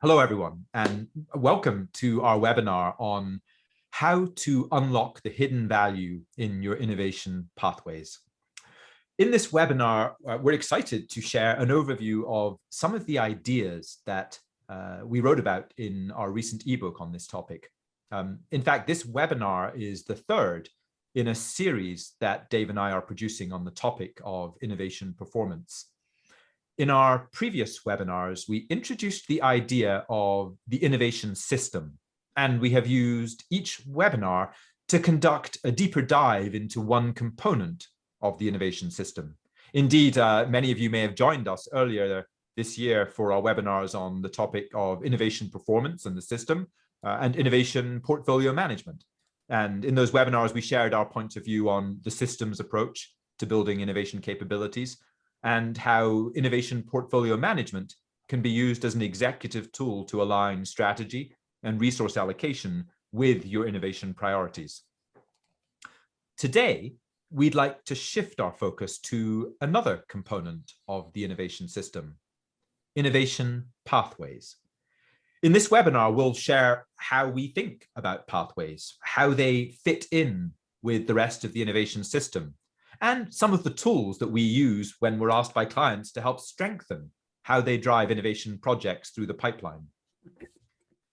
Hello, everyone, and welcome to our webinar on how to unlock the hidden value in your innovation pathways. In this webinar, we're excited to share an overview of some of the ideas that we wrote about in our recent ebook on this topic. In fact, this webinar is the third in a series that Dave and I are producing on the topic of innovation performance. In our previous webinars, we introduced the idea of the innovation system, and we have used each webinar to conduct a deeper dive into one component of the innovation system. Indeed, many of you may have joined us earlier this year for our webinars on the topic of innovation performance and the system and innovation portfolio management. And in those webinars, we shared our point of view on the systems approach to building innovation capabilities, and how innovation portfolio management can be used as an executive tool to align strategy and resource allocation with your innovation priorities. Today, we'd like to shift our focus to another component of the innovation system, innovation pathways. In this webinar, we'll share how we think about pathways, how they fit in with the rest of the innovation system, and some of the tools that we use when we're asked by clients to help strengthen how they drive innovation projects through the pipeline.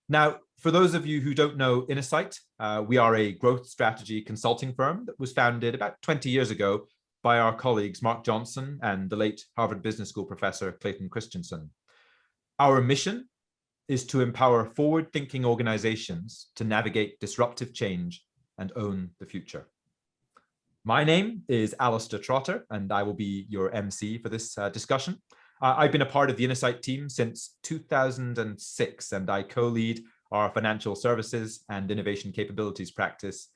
Now, for those of you who don't know Innosight, we are a growth strategy consulting firm that was founded about 20 years ago by our colleagues Mark Johnson and the late Harvard Business School professor Clayton Christensen. Our mission is to empower forward-thinking organizations to navigate disruptive change and own the future. My name is Alasdair Trotter, and I will be your MC for this discussion. I've been a part of the Innosight team since 2006, and I co-lead our financial services and innovation capabilities practice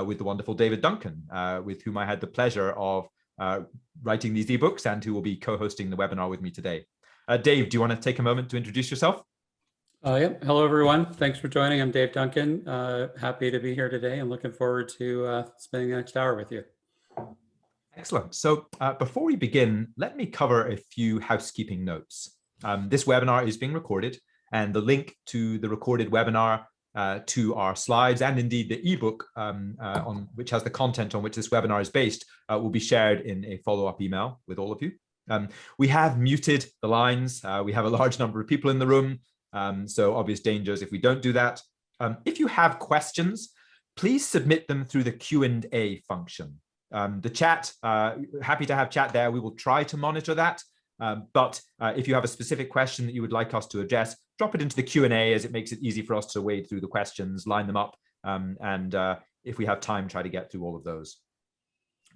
with the wonderful David Duncan, with whom I had the pleasure of writing these ebooks and who will be co-hosting the webinar with me today. Dave, do you want to take a moment to introduce yourself? Yep. Hello, everyone. Thanks for joining. I'm Dave Duncan. Happy to be here today and looking forward to spending the next hour with you. Excellent. So before we begin, let me cover a few housekeeping notes. This webinar is being recorded, and the link to the recorded webinar, to our slides, and indeed the ebook on which has the content on which this webinar is based, will be shared in a follow-up email with all of you. We have muted the lines. We have a large number of people in the room, so obvious dangers if we don't do that. If you have questions, please submit them through the Q&A function. The chat, happy to have chat there. We will try to monitor that. But if you have a specific question that you would like us to address, drop it into the Q&A, as it makes it easy for us to wade through the questions, line them up, and if we have time, try to get through all of those.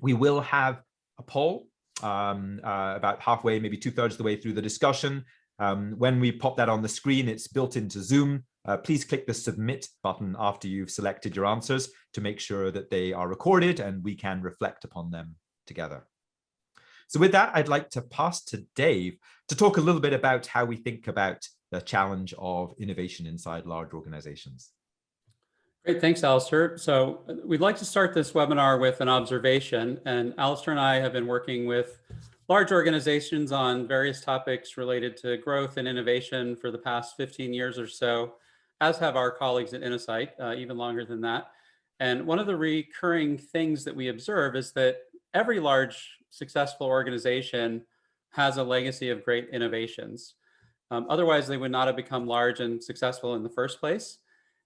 We will have a poll about halfway, maybe 2/3 of the way through the discussion. When we pop that on the screen, it's built into Zoom. Please click the submit button after you've selected your answers to make sure that they are recorded and we can reflect upon them together. So with that, I'd like to pass to Dave to talk a little bit about how we think about the challenge of innovation inside large organizations. Great, thanks, Alasdair. So we'd like to start this webinar with an observation, and Alasdair and I have been working with large organizations on various topics related to growth and innovation for the past 15 years or so, as have our colleagues at Innosight, even longer than that. And one of the recurring things that we observe is that every large successful organization has a legacy of great innovations. Otherwise, they would not have become large and successful in the first place.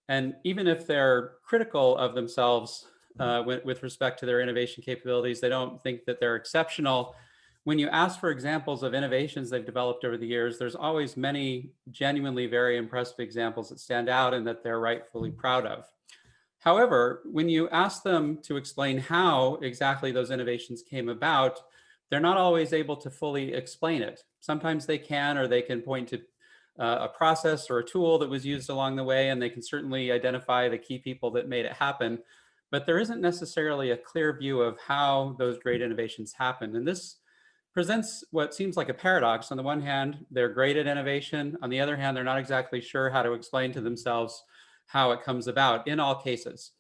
And even if they're critical of themselves with respect to their innovation capabilities, they don't think that they're exceptional. When you ask for examples of innovations they've developed over the years, there's always many genuinely very impressive examples that stand out and that they're rightfully proud of. However, when you ask them to explain how exactly those innovations came about, they're not always able to fully explain it. Sometimes they can, or they can point to a process or a tool that was used along the way, and they can certainly identify the key people that made it happen. But there isn't necessarily a clear view of how those great innovations happened. And this presents what seems like a paradox. On the one hand, they're great at innovation. On the other hand, they're not exactly sure how to explain to themselves how it comes about in all cases.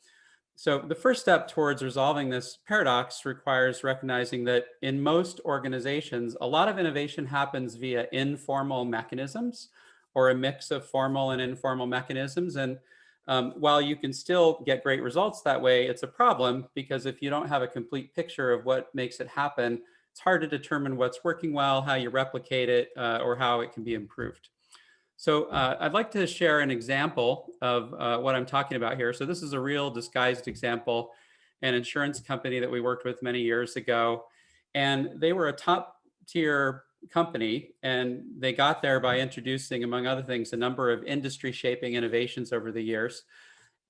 So the first step towards resolving this paradox requires recognizing that in most organizations, a lot of innovation happens via informal mechanisms or a mix of formal and informal mechanisms. And while you can still get great results that way, it's a problem because if you don't have a complete picture of what makes it happen, it's hard to determine what's working well, how you replicate it, or how it can be improved. So I'd like to share an example of what I'm talking about here. So this is a real disguised example, an insurance company that we worked with many years ago. And they were a top tier company, and they got there by introducing, among other things, a number of industry shaping innovations over the years.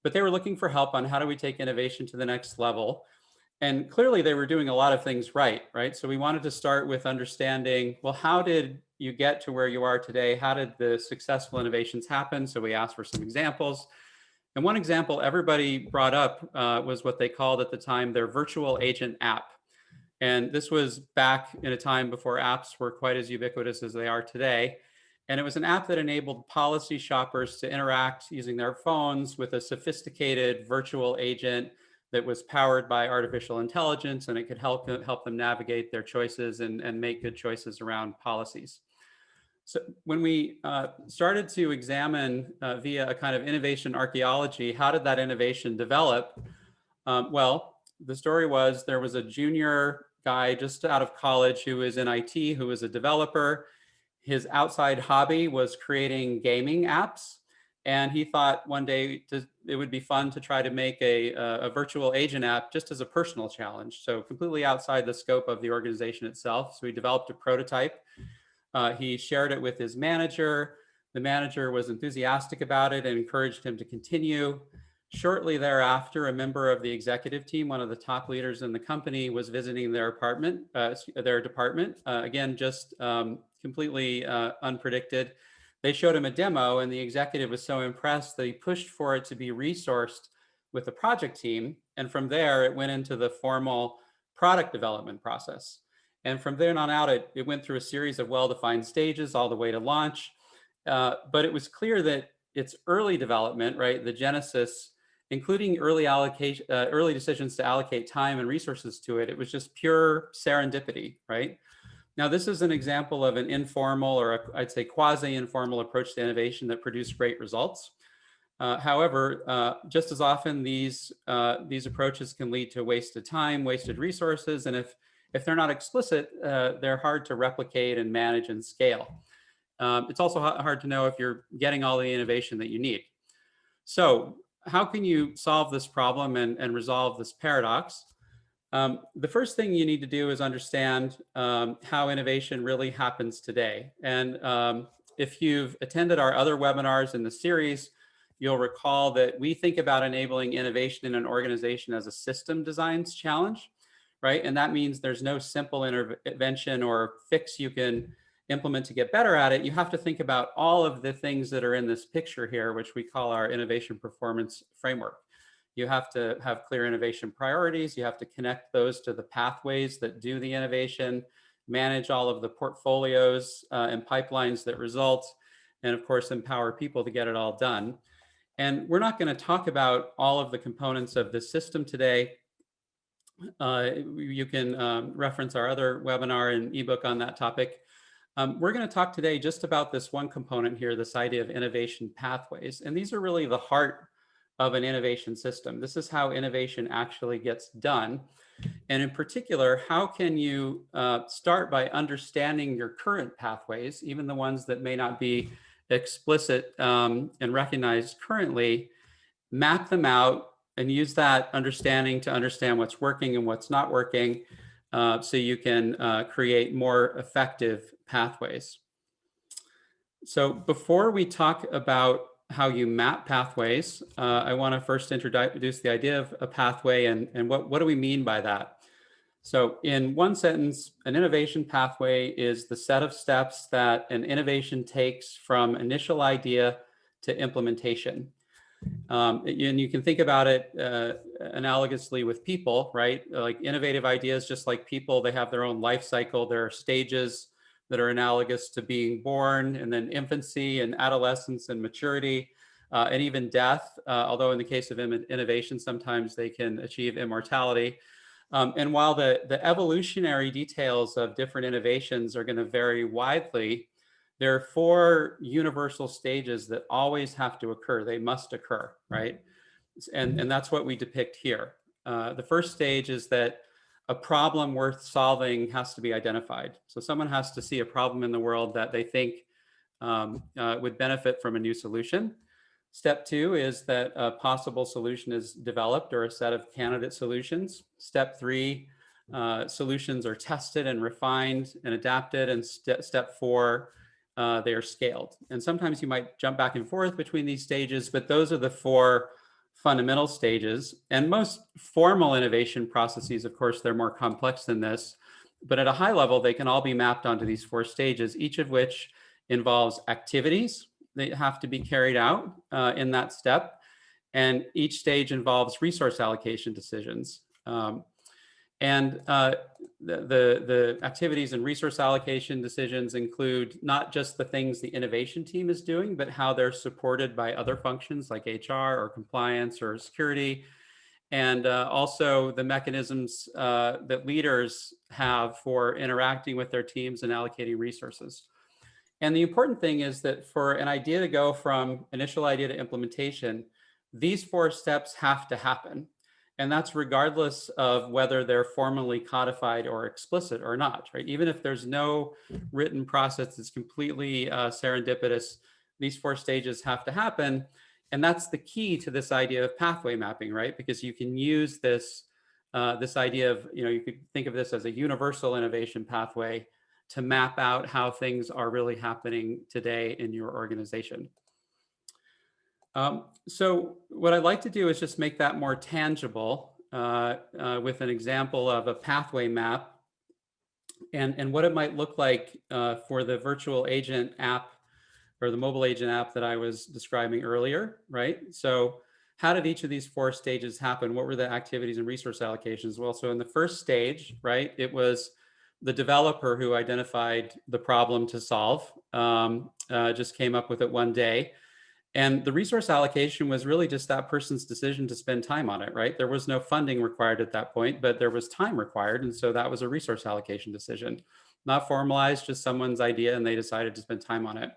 But they were looking for help on how do we take innovation to the next level. And clearly they were doing a lot of things right? So we wanted to start with understanding, well, how did you get to where you are today? How did the successful innovations happen? So we asked for some examples. And one example everybody brought up was what they called at the time their virtual agent app. And this was back in a time before apps were quite as ubiquitous as they are today. And it was an app that enabled policy shoppers to interact using their phones with a sophisticated virtual agent that was powered by artificial intelligence, and it could help them navigate their choices and make good choices around policies. So when we started to examine via a kind of innovation archaeology, how did that innovation develop? Well, the story was there was a junior guy just out of college who was in IT, who was a developer. His outside hobby was creating gaming apps. And he thought one day it would be fun to try to make a virtual agent app just as a personal challenge. So completely outside the scope of the organization itself. So he developed a prototype. He shared it with his manager. The manager was enthusiastic about it and encouraged him to continue. Shortly thereafter, a member of the executive team, one of the top leaders in the company, was visiting their department, again, just completely unpredicted. They showed him a demo, and the executive was so impressed that he pushed for it to be resourced with the project team. And from there, it went into the formal product development process. And from then on out, it went through a series of well-defined stages all the way to launch. But it was clear that its early development, the genesis, including early decisions to allocate time and resources to it, it was just pure serendipity, Now, this is an example of an informal, or I'd say quasi-informal approach to innovation that produced great results. However, just as often, these approaches can lead to wasted time, wasted resources, and if they're not explicit, they're hard to replicate and manage and scale. It's also hard to know if you're getting all the innovation that you need. So how can you solve this problem and resolve this paradox? The first thing you need to do is understand how innovation really happens today. And if you've attended our other webinars in the series, you'll recall that we think about enabling innovation in an organization as a system designs challenge, And that means there's no simple intervention or fix you can implement to get better at it. You have to think about all of the things that are in this picture here, which we call our innovation performance framework. You have to have clear innovation priorities. You have to connect those to the pathways that do the innovation, manage all of the portfolios and pipelines that result, and of course, empower people to get it all done. And we're not going to talk about all of the components of this system today. You can reference our other webinar and ebook on that topic. We're going to talk today just about this one component here, this idea of innovation pathways. And these are really the heart of an innovation system. This is how innovation actually gets done. And in particular, how can you start by understanding your current pathways, even the ones that may not be explicit and recognized currently, map them out and use that understanding to understand what's working and what's not working so you can create more effective pathways. So before we talk about how you map pathways, I want to first introduce the idea of a pathway and what do we mean by that? So in one sentence, an innovation pathway is the set of steps that an innovation takes from initial idea to implementation. And you can think about it analogously with people, Like innovative ideas, just like people, they have their own life cycle. There are stages that are analogous to being born, and then infancy and adolescence and maturity, and even death, although in the case of innovation, sometimes they can achieve immortality. And while the evolutionary details of different innovations are going to vary widely, there are 4 universal stages that always have to occur. They must occur, right? And that's what we depict here. The first stage is that a problem worth solving has to be identified. So someone has to see a problem in the world that they think would benefit from a new solution. Step 2 is that a possible solution is developed, or a set of candidate solutions. Step 3, solutions are tested and refined and adapted. And step 4, they are scaled. And sometimes you might jump back and forth between these stages, but those are the 4 fundamental stages. And most formal innovation processes, of course, they're more complex than this, but at a high level, they can all be mapped onto these 4 stages, each of which involves activities that have to be carried out in that step. And each stage involves resource allocation decisions. The activities and resource allocation decisions include not just the things the innovation team is doing, but how they're supported by other functions like HR or compliance or security. And also the mechanisms that leaders have for interacting with their teams and allocating resources. And the important thing is that for an idea to go from initial idea to implementation, these 4 steps have to happen. And that's regardless of whether they're formally codified or explicit or not, right? Even if there's no written process that's completely serendipitous, these 4 stages have to happen. And that's the key to this idea of pathway mapping, right? Because you can use this, this idea of, you could think of this as a universal innovation pathway to map out how things are really happening today in your organization. So what I'd like to do is just make that more tangible with an example of a pathway map and what it might look like for the virtual agent app or the mobile agent app that I was describing earlier, right? So how did each of these 4 stages happen? What were the activities and resource allocations? Well, so in the first stage, right, it was the developer who identified the problem to solve, just came up with it one day. And the resource allocation was really just that person's decision to spend time on it, right? There was no funding required at that point, but there was time required. And so that was a resource allocation decision, not formalized, just someone's idea, and they decided to spend time on it.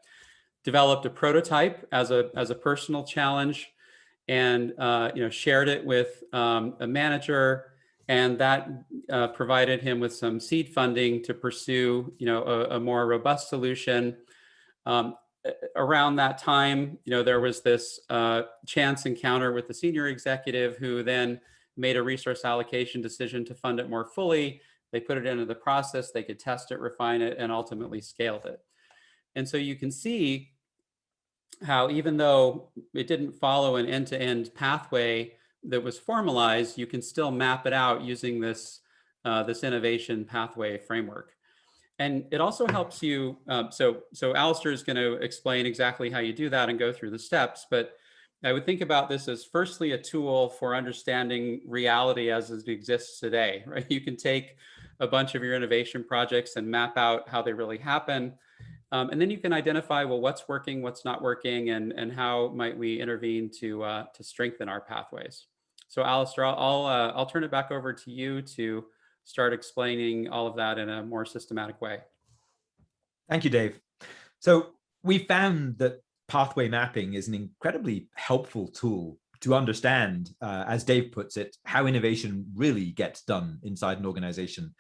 Developed a prototype as a personal challenge, and shared it with a manager, and that provided him with some seed funding to pursue a more robust solution. Around that time, there was this chance encounter with the senior executive who then made a resource allocation decision to fund it more fully. They put it into the process, they could test it, refine it, and ultimately scaled it. And so you can see how even though it didn't follow an end-to-end pathway that was formalized, you can still map it out using this, this innovation pathway framework. And it also helps you, so Alasdair is going to explain exactly how you do that and go through the steps, but I would think about this as firstly a tool for understanding reality as it exists today, right? You can take a bunch of your innovation projects and map out how they really happen. And then you can identify, well, what's working, what's not working, and how might we intervene to strengthen our pathways. So Alasdair, I'll turn it back over to you to start explaining all of that in a more systematic way. Thank you, Dave. So we found that pathway mapping is an incredibly helpful tool to understand, as Dave puts it, how innovation really gets done inside an organization.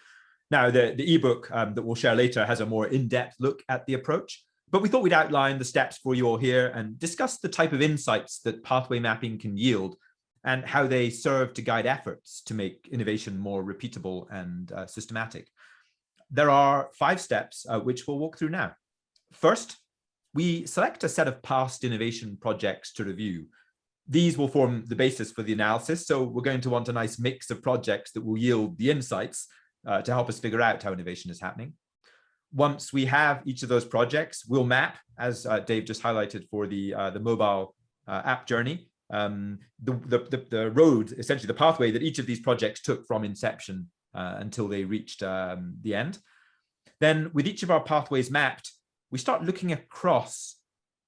Now, the ebook that we'll share later has a more in-depth look at the approach, but we thought we'd outline the steps for you all here and discuss the type of insights that pathway mapping can yield and how they serve to guide efforts to make innovation more repeatable and systematic. There are 5 steps which we'll walk through now. First, we select a set of past innovation projects to review. These will form the basis for the analysis, so we're going to want a nice mix of projects that will yield the insights to help us figure out how innovation is happening. Once we have each of those projects, we'll map, as Dave just highlighted for the mobile app journey, the road, essentially the pathway that each of these projects took from inception until they reached the end. Then with each of our pathways mapped, we start looking across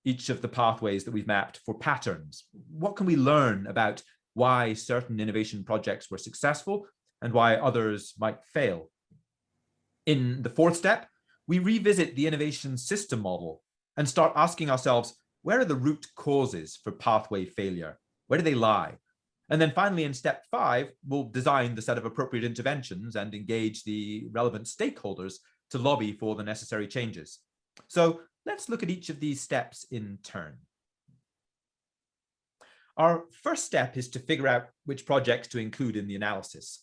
each of the pathways that we've mapped for patterns. What can we learn about why certain innovation projects were successful and why others might fail? In the 4th step, we revisit the innovation system model and start asking ourselves, where are the root causes for pathway failure? Where do they lie? And then finally, in step 5, we'll design the set of appropriate interventions and engage the relevant stakeholders to lobby for the necessary changes. So let's look at each of these steps in turn. Our first step is to figure out which projects to include in the analysis.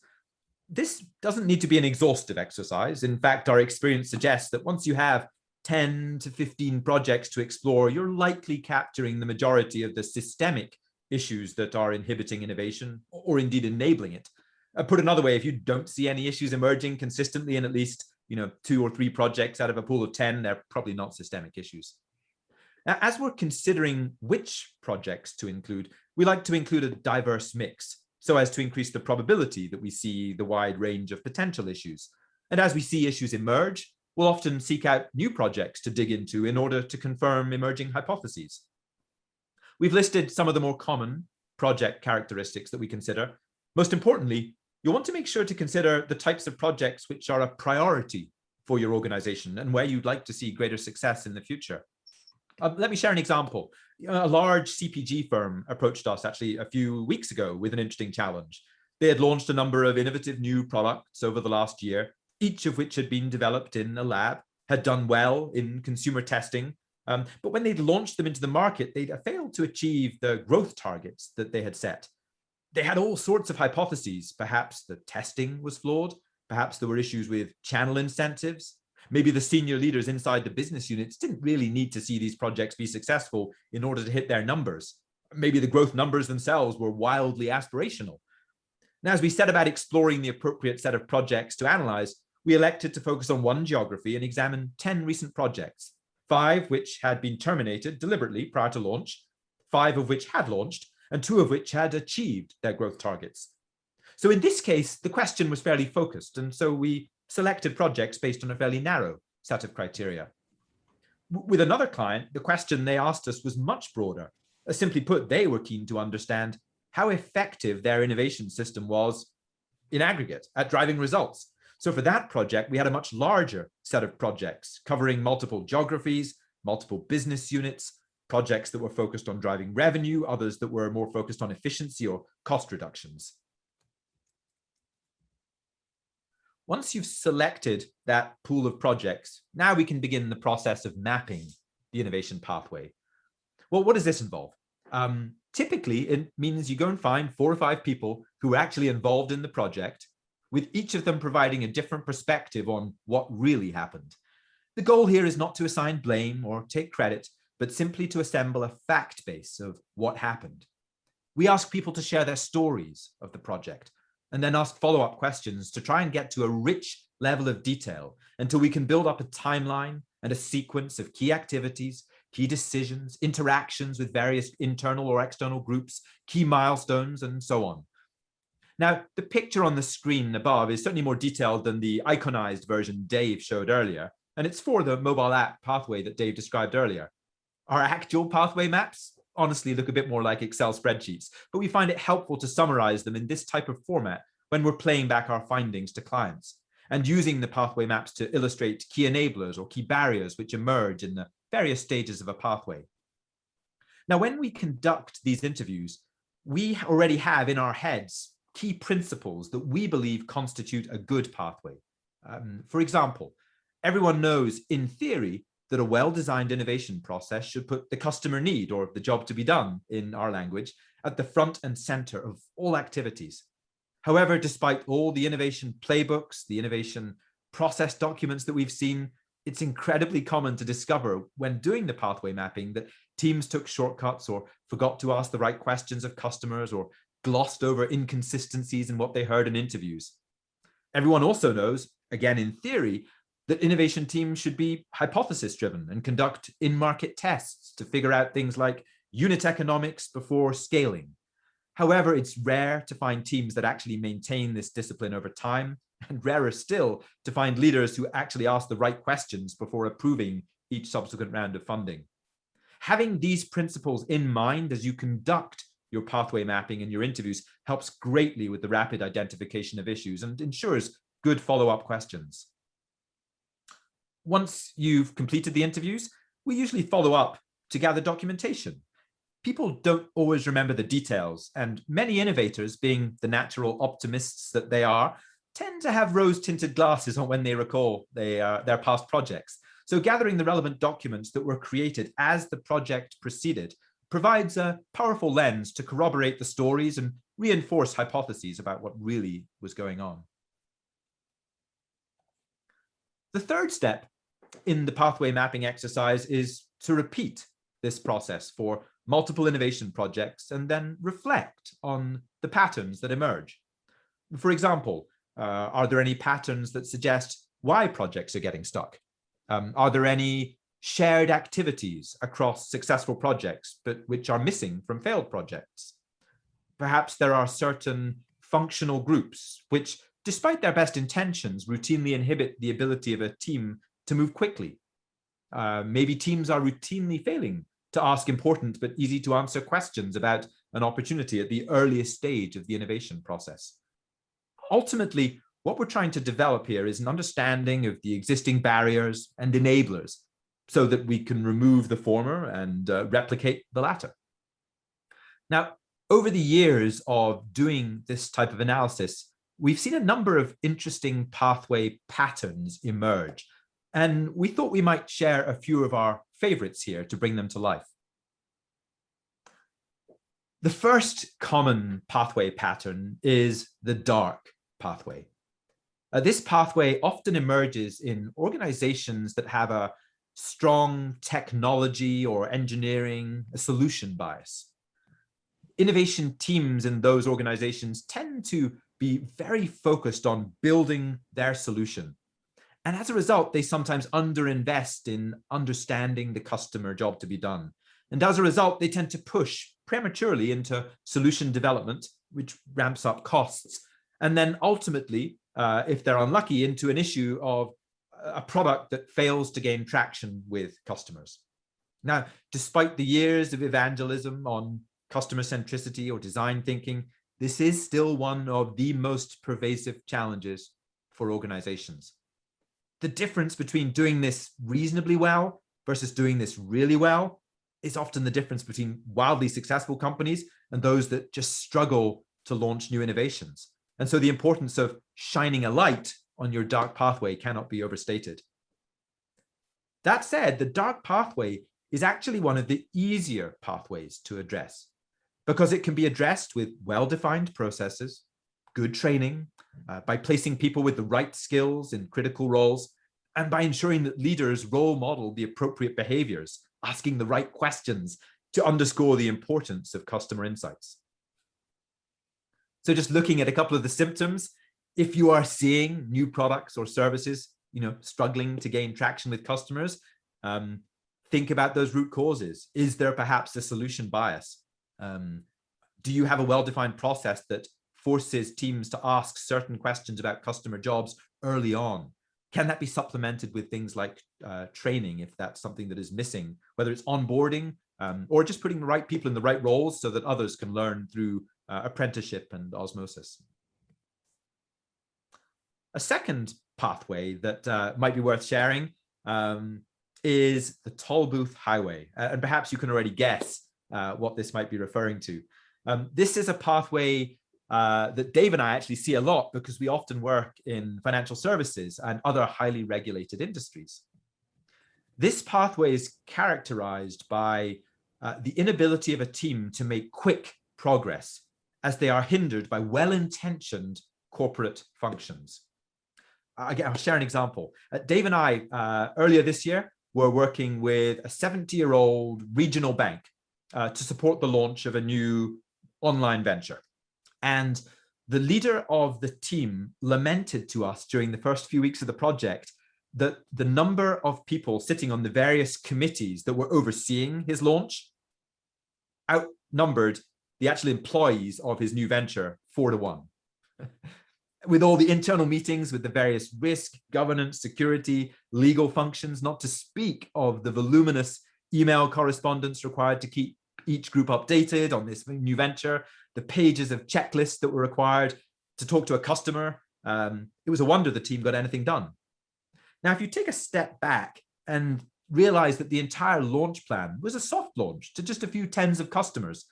This doesn't need to be an exhaustive exercise. In fact, our experience suggests that once you have 10 to 15 projects to explore, you're likely capturing the majority of the systemic issues that are inhibiting innovation, or indeed enabling it. Put another way, if you don't see any issues emerging consistently in at least 2 or 3 projects out of a pool of 10, they're probably not systemic issues. Now, as we're considering which projects to include, we like to include a diverse mix so as to increase the probability that we see the wide range of potential issues. And as we see issues emerge, we'll often seek out new projects to dig into in order to confirm emerging hypotheses. We've listed some of the more common project characteristics that we consider. Most importantly, you'll want to make sure to consider the types of projects which are a priority for your organization and where you'd like to see greater success in the future. Let me share an example. A large CPG firm approached us actually a few weeks ago with an interesting challenge. They had launched a number of innovative new products over the last year, each of which had been developed in a lab, had done well in consumer testing. But when they'd launched them into the market, they'd failed to achieve the growth targets that they had set. They had all sorts of hypotheses. Perhaps the testing was flawed. Perhaps there were issues with channel incentives. Maybe the senior leaders inside the business units didn't really need to see these projects be successful in order to hit their numbers. Maybe the growth numbers themselves were wildly aspirational. Now, as we set about exploring the appropriate set of projects to analyze, we elected to focus on one geography and examine 10 recent projects, 5 which had been terminated deliberately prior to launch, 5 of which had launched, and 2 of which had achieved their growth targets. So in this case, the question was fairly focused, and so we selected projects based on a fairly narrow set of criteria. With another client, the question they asked us was much broader. Simply put, they were keen to understand how effective their innovation system was in aggregate at driving results. So for that project, we had a much larger set of projects covering multiple geographies, multiple business units, projects that were focused on driving revenue, others that were more focused on efficiency or cost reductions. Once you've selected that pool of projects, now we can begin the process of mapping the innovation pathway. Well, what does this involve? Typically, it means you go and find 4 or 5 people who are actually involved in the project, with each of them providing a different perspective on what really happened. The goal here is not to assign blame or take credit, but simply to assemble a fact base of what happened. We ask people to share their stories of the project, and then ask follow-up questions to try and get to a rich level of detail until we can build up a timeline and a sequence of key activities, key decisions, interactions with various internal or external groups, key milestones, and so on. Now, the picture on the screen above is certainly more detailed than the iconized version Dave showed earlier, and it's for the mobile app pathway that Dave described earlier. Our actual pathway maps honestly look a bit more like Excel spreadsheets, but we find it helpful to summarize them in this type of format when we're playing back our findings to clients and using the pathway maps to illustrate key enablers or key barriers which emerge in the various stages of a pathway. Now, when we conduct these interviews, we already have in our heads key principles that we believe constitute a good pathway. For example, everyone knows in theory that a well-designed innovation process should put the customer need, or the job to be done in our language, at the front and center of all activities. However, despite all the innovation playbooks, the innovation process documents that we've seen, it's incredibly common to discover when doing the pathway mapping that teams took shortcuts or forgot to ask the right questions of customers or glossed over inconsistencies in what they heard in interviews. Everyone also knows, again in theory, that innovation teams should be hypothesis-driven and conduct in-market tests to figure out things like unit economics before scaling. However, it's rare to find teams that actually maintain this discipline over time, and rarer still to find leaders who actually ask the right questions before approving each subsequent round of funding. Having these principles in mind as you conduct your pathway mapping and your interviews helps greatly with the rapid identification of issues and ensures good follow-up questions. Once you've completed the interviews, we usually follow up to gather documentation. People don't always remember the details, and many innovators, being the natural optimists that they are, tend to have rose-tinted glasses on when they recall their past projects. So gathering the relevant documents that were created as the project proceeded provides a powerful lens to corroborate the stories and reinforce hypotheses about what really was going on. The third step in the pathway mapping exercise is to repeat this process for multiple innovation projects and then reflect on the patterns that emerge. For example, are there any patterns that suggest why projects are getting stuck? Are there any shared activities across successful projects, but which are missing from failed projects? Perhaps there are certain functional groups which, despite their best intentions, routinely inhibit the ability of a team to move quickly. Maybe teams are routinely failing to ask important but easy to answer questions about an opportunity at the earliest stage of the innovation process. Ultimately, what we're trying to develop here is an understanding of the existing barriers and enablers so that we can remove the former and replicate the latter. Now, over the years of doing this type of analysis, we've seen a number of interesting pathway patterns emerge, and we thought we might share a few of our favorites here to bring them to life. The first common pathway pattern is the dark pathway. This pathway often emerges in organizations that have a strong technology or engineering, a solution bias. Innovation teams in those organizations tend to be very focused on building their solution. And as a result, they sometimes underinvest in understanding the customer job to be done. And as a result, they tend to push prematurely into solution development, which ramps up costs. And then ultimately, if they're unlucky, into an issue of a product that fails to gain traction with customers. Now, despite the years of evangelism on customer centricity or design thinking, this is still one of the most pervasive challenges for organizations. The difference between doing this reasonably well versus doing this really well is often the difference between wildly successful companies and those that just struggle to launch new innovations. And so the importance of shining a light on your dark pathway cannot be overstated. That said, the dark pathway is actually one of the easier pathways to address because it can be addressed with well-defined processes, good training, by placing people with the right skills in critical roles, and by ensuring that leaders role model the appropriate behaviors, asking the right questions to underscore the importance of customer insights. So just looking at a couple of the symptoms, if you are seeing new products or services, struggling to gain traction with customers, think about those root causes. Is there perhaps a solution bias? Do you have a well-defined process that forces teams to ask certain questions about customer jobs early on? Can that be supplemented with things like training if that's something that is missing, whether it's onboarding or just putting the right people in the right roles so that others can learn through apprenticeship and osmosis? A second pathway that might be worth sharing is the Tollbooth Highway. And perhaps you can already guess what this might be referring to. This is a pathway that Dave and I actually see a lot because we often work in financial services and other highly regulated industries. This pathway is characterized by the inability of a team to make quick progress as they are hindered by well-intentioned corporate functions. Again, I'll share an example. Dave and I, earlier this year, were working with a 70-year-old regional bank to support the launch of a new online venture. And the leader of the team lamented to us during the first few weeks of the project that the number of people sitting on the various committees that were overseeing his launch outnumbered the actual employees of his new venture 4 to 1. With all the internal meetings with the various risk, governance, security, legal functions, not to speak of the voluminous email correspondence required to keep each group updated on this new venture, the pages of checklists that were required to talk to a customer. It was a wonder the team got anything done. Now, if you take a step back and realize that the entire launch plan was a soft launch to just a few tens of customers,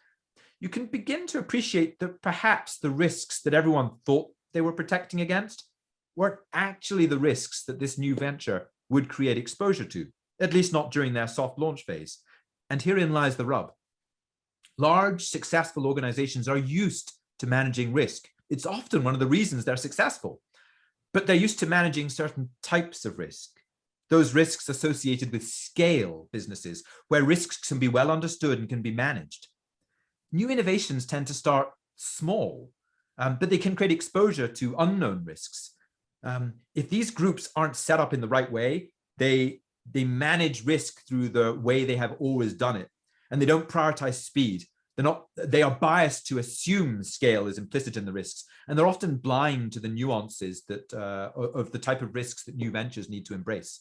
you can begin to appreciate that perhaps the risks that everyone thought they were protecting against weren't actually the risks that this new venture would create exposure to, at least not during their soft launch phase. And herein lies the rub. Large, successful organizations are used to managing risk. It's often one of the reasons they're successful, but they're used to managing certain types of risk. Those risks associated with scale businesses, where risks can be well understood and can be managed. New innovations tend to start small, but they can create exposure to unknown risks. If these groups aren't set up in the right way, they manage risk through the way they have always done it, and they don't prioritize speed. They are biased to assume scale is implicit in the risks, and they're often blind to the nuances that of the type of risks that new ventures need to embrace.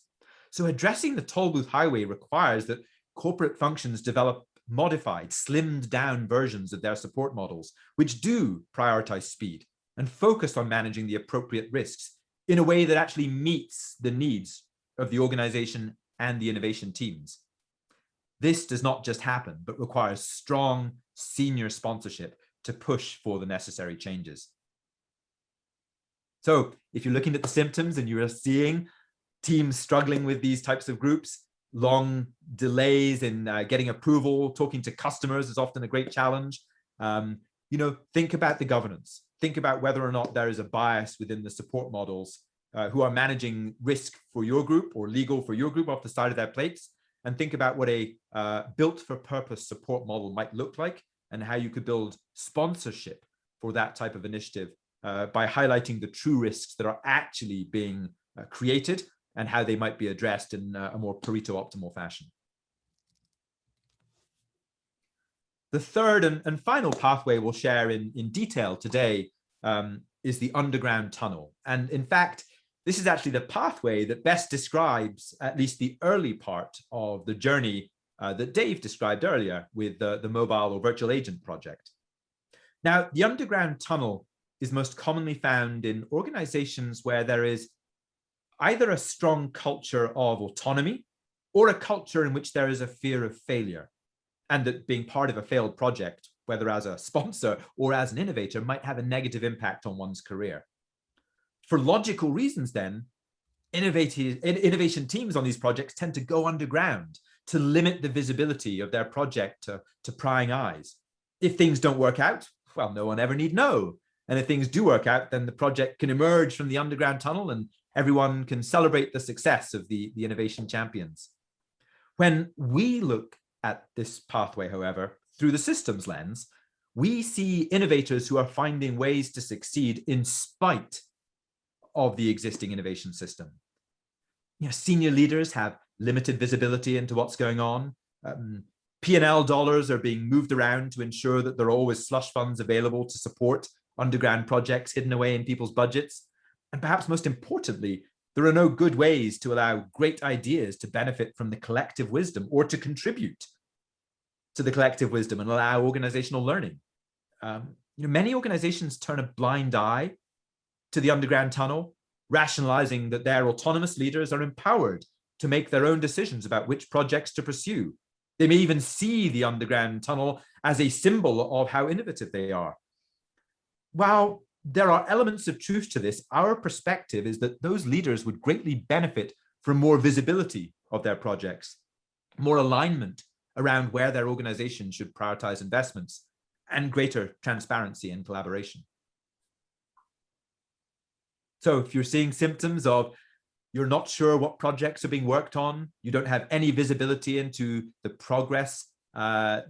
So addressing the Tollbooth Highway requires that corporate functions develop modified, slimmed down versions of their support models, which do prioritize speed and focus on managing the appropriate risks in a way that actually meets the needs of the organization and the innovation teams. This does not just happen, but requires strong senior sponsorship to push for the necessary changes. So if you're looking at the symptoms and you are seeing teams struggling with these types of groups, long delays in getting approval, talking to customers is often a great challenge. Think about the governance. Think about whether or not there is a bias within the support models who are managing risk for your group or legal for your group off the side of their plates, and think about what a built-for-purpose support model might look like and how you could build sponsorship for that type of initiative by highlighting the true risks that are actually being created and how they might be addressed in a more Pareto optimal fashion. The third and final pathway we'll share in detail today is the underground tunnel. And in fact, this is actually the pathway that best describes at least the early part of the journey that Dave described earlier with the mobile or virtual agent project. Now, the underground tunnel is most commonly found in organizations where there is either a strong culture of autonomy or a culture in which there is a fear of failure, and that being part of a failed project, whether as a sponsor or as an innovator, might have a negative impact on one's career. For logical reasons, then, innovation teams on these projects tend to go underground to limit the visibility of their project to prying eyes. If things don't work out, well, no one ever need know. And if things do work out, then the project can emerge from the underground tunnel and everyone can celebrate the success of the innovation champions. When we look at this pathway, however, through the systems lens, we see innovators who are finding ways to succeed in spite of the existing innovation system. Senior leaders have limited visibility into what's going on. P&L dollars are being moved around to ensure that there are always slush funds available to support underground projects hidden away in people's budgets. And perhaps most importantly, there are no good ways to allow great ideas to benefit from the collective wisdom or to contribute to the collective wisdom and allow organizational learning. Many organizations turn a blind eye to the underground tunnel, rationalizing that their autonomous leaders are empowered to make their own decisions about which projects to pursue. They may even see the underground tunnel as a symbol of how innovative they are. While there are elements of truth to this, our perspective is that those leaders would greatly benefit from more visibility of their projects, more alignment around where their organization should prioritize investments, and greater transparency and collaboration. So if you're seeing symptoms of you're not sure what projects are being worked on, you don't have any visibility into the progress, as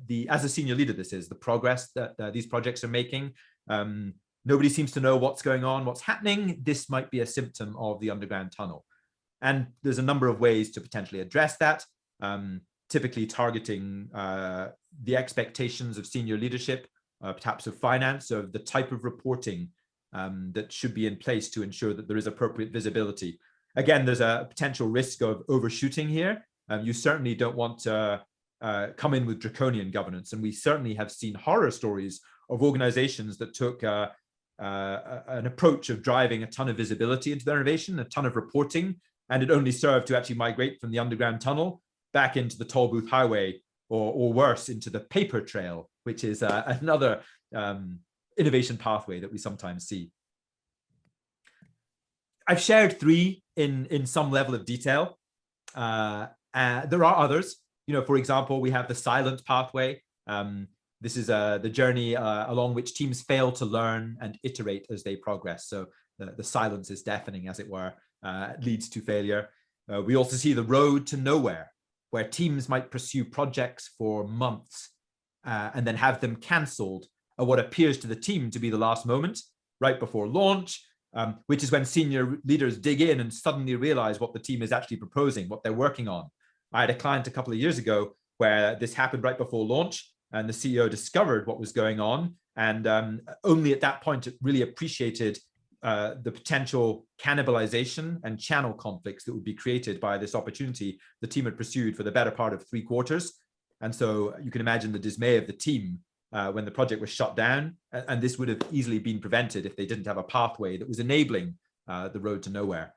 a senior leader, this is the progress that these projects are making. Nobody seems to know what's going on, what's happening. This might be a symptom of the underground tunnel. And there's a number of ways to potentially address that, typically targeting the expectations of senior leadership, perhaps of finance, of the type of reporting that should be in place to ensure that there is appropriate visibility. Again, there's a potential risk of overshooting here. You certainly don't want to come in with draconian governance. And we certainly have seen horror stories of organizations that took an approach of driving a ton of visibility into their innovation, a ton of reporting, and it only served to actually migrate from the underground tunnel back into the Tollbooth Highway, or worse, into the paper trail, which is another innovation pathway that we sometimes see. I've shared three in some level of detail. There are others. For example, we have the silent pathway. This is the journey along which teams fail to learn and iterate as they progress. So the silence is deafening, as it were, leads to failure. We also see the road to nowhere, where teams might pursue projects for months and then have them cancelled at what appears to the team to be the last moment, right before launch, which is when senior leaders dig in and suddenly realize what the team is actually proposing, what they're working on. I had a client a couple of years ago where this happened right before launch, and the CEO discovered what was going on, and only at that point it really appreciated the potential cannibalization and channel conflicts that would be created by this opportunity the team had pursued for the better part of 3 quarters. And so you can imagine the dismay of the team when the project was shut down, and this would have easily been prevented if they didn't have a pathway that was enabling the road to nowhere.